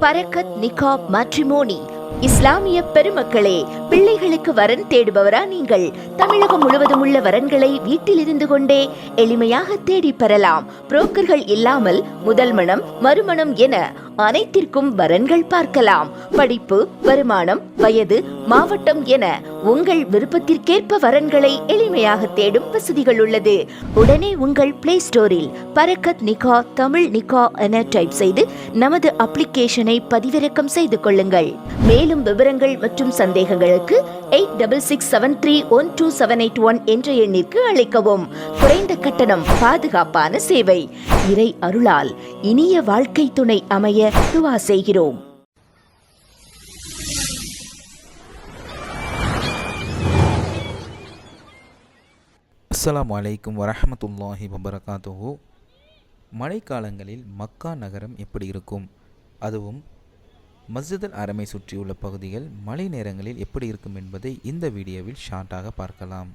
பரக்கத் நிகாப் matrimony. இஸ்லாமிய பெருமக்களே, பிள்ளைகளுக்கு வரன் தேடுபவரா நீங்கள்? தமிழகம் முழுவதும் உள்ள வரன்களை வீட்டில் இருந்து கொண்டே எளிமையாக தேடி பெறலாம். புரோக்கர்கள் இல்லாமல் முதல் மனம், மறுமணம் என அனைத்திற்கும் வரன்கள் பார்க்கலாம். படிப்பு, வருமானம், வயது, மாவட்டம் என உங்கள் விருப்பத்திற்கேற்ப வரன்களை எளிமையாக தேடும் வசதிகள் உள்ளது. உடனே உங்கள் பிளே ஸ்டோரில் பரக்கத் நிகா தமிழ் நிகா என டைப் செய்து நமது அப்ளிகேஷனை பதிவிறக்கம் செய்து கொள்ளுங்கள். மேலும் விவரங்கள் மற்றும் சந்தேகங்களுக்கு 8667312781 என்ற எண்ணிற்கு அழைக்கவும். குறைந்த கட்டணம், பாதுகாப்பான சேவை. இறை அருளால் இனிய வாழ்க்கை துணை அமைய துவா செய்கிறோம். அஸ்ஸலாமு அலைக்கும் வரஹ்மத்துல்லாஹி வபரகாத்துஹு. மழைக்காலங்களில் மக்கா நகரம் எப்படி இருக்கும், அதுவும் மஸ்ஜித் அல் ஹரமை சுற்றியுள்ள பகுதிகள் மழை நேரங்களில் எப்படி இருக்கும் என்பதை இந்த வீடியோவில் ஷார்ட்டாக பார்க்கலாம்.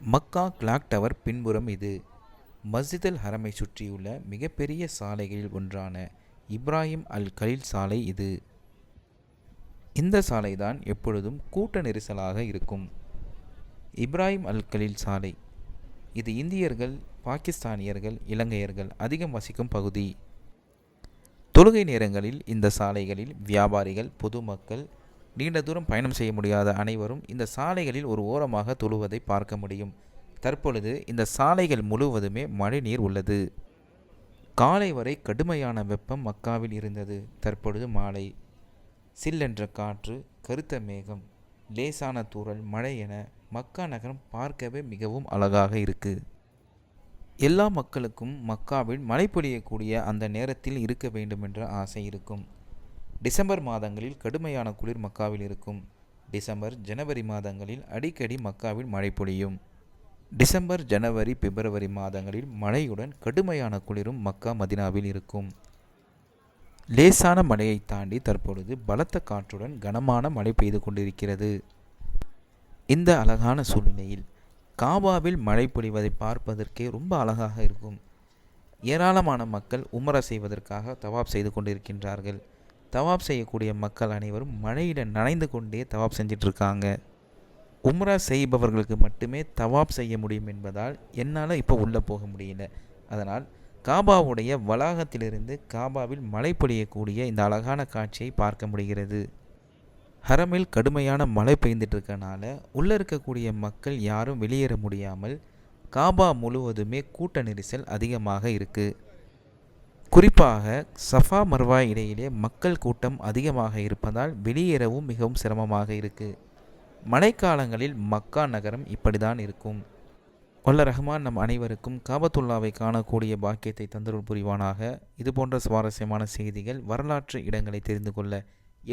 மக்கா கிளாக் டவர் பின்புறம் இது. மஸ்ஜித் அல் ஹரமை சுற்றியுள்ள மிகப்பெரிய சாலைகளில் ஒன்றான இப்ராஹிம் அல் கலீல் சாலை இது. இந்த சாலைதான் எப்பொழுதும் கூட்ட நெரிசலாக இருக்கும். இப்ராஹிம் அல் கலீல் சாலை இது இந்தியர்கள், பாகிஸ்தானியர்கள், இலங்கையர்கள் அதிகம் வசிக்கும் பகுதி. தொழுகை நேரங்களில் இந்த சாலைகளில் வியாபாரிகள், பொதுமக்கள், நீண்ட தூரம் பயணம் செய்ய முடியாத அனைவரும் இந்த சாலைகளில் ஒரு ஓரமாக தொழுவதை பார்க்க முடியும். தற்பொழுது இந்த சாலைகள் முழுவதுமே மழைநீர் உள்ளது. காலை வரை கடுமையான வெப்பம் மக்காவில் இருந்தது. தற்பொழுது மாலை. சில்லென்ற காற்று, கருத்த மேகம், லேசான தூறல், மழை என மக்கா நகரம் பார்க்கவே மிகவும் அழகாக இருக்கு. எல்லா மக்களுக்கும் மக்காவில் மழை பொழியக்கூடிய அந்த நேரத்தில் இருக்க வேண்டும் என்ற ஆசை இருக்கும். டிசம்பர் மாதங்களில் கடுமையான குளிர் மக்காவில் இருக்கும். டிசம்பர், ஜனவரி மாதங்களில் அடிக்கடி மக்காவில் மழை பொழியும். டிசம்பர், ஜனவரி, பிப்ரவரி மாதங்களில் மழையுடன் கடுமையான குளிரும் மக்கா மதினாவில் இருக்கும். லேசான மழையை தாண்டி தற்பொழுது பலத்த காற்றுடன் கனமான மழை பெய்து கொண்டிருக்கிறது. இந்த அழகான சூழ்நிலையில் காபாவில் மழை பொழிவதை பார்ப்பதற்கே ரொம்ப அழகாக இருக்கும். ஏராளமான மக்கள் உம்ரா செய்வதற்காக தவாப் செய்து கொண்டிருக்கின்றார்கள். தவாப் செய்யக்கூடிய மக்கள் அனைவரும் மழையில நனைந்து கொண்டே தவாப் செஞ்சிட்ருக்காங்க. உம்ரா செய்பவர்களுக்கு மட்டுமே தவாப் செய்ய முடியும் என்பதால் என்னால் இப்போ உள்ளே போக முடியல. அதனால் காபாவுடைய வளாகத்திலிருந்து காபாவில் மழை பொழியக்கூடிய இந்த அழகான காட்சியை பார்க்க முடிகிறது. ஹரமில் கடுமையான மழை பெய்ந்துட்டு இருக்கனால உள்ளே இருக்கக்கூடிய மக்கள் யாரும் வெளியேற முடியாமல் காபா முழுவதுமே கூட்ட நெரிசல் அதிகமாக இருக்குது. குறிப்பாக சஃபா மர்வா இடையிலே மக்கள் கூட்டம் அதிகமாக இருப்பதால் வெளியேறவும் மிகவும் சிரமமாக இருக்குது. மழைக்காலங்களில் மக்கா நகரம் இப்படிதான் இருக்கும். வல்ல ரஹ்மான் நம் அனைவருக்கும் காபத்துல்லாவை காணக்கூடிய பாக்கியத்தை தந்தருள் புரிவானாக. இதுபோன்ற சுவாரஸ்யமான செய்திகள், வரலாற்று இடங்களை தெரிந்து கொள்ள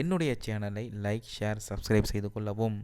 என்னுடைய சேனலை லைக், ஷேர், சப்ஸ்கிரைப் செய்து கொள்ளவும்.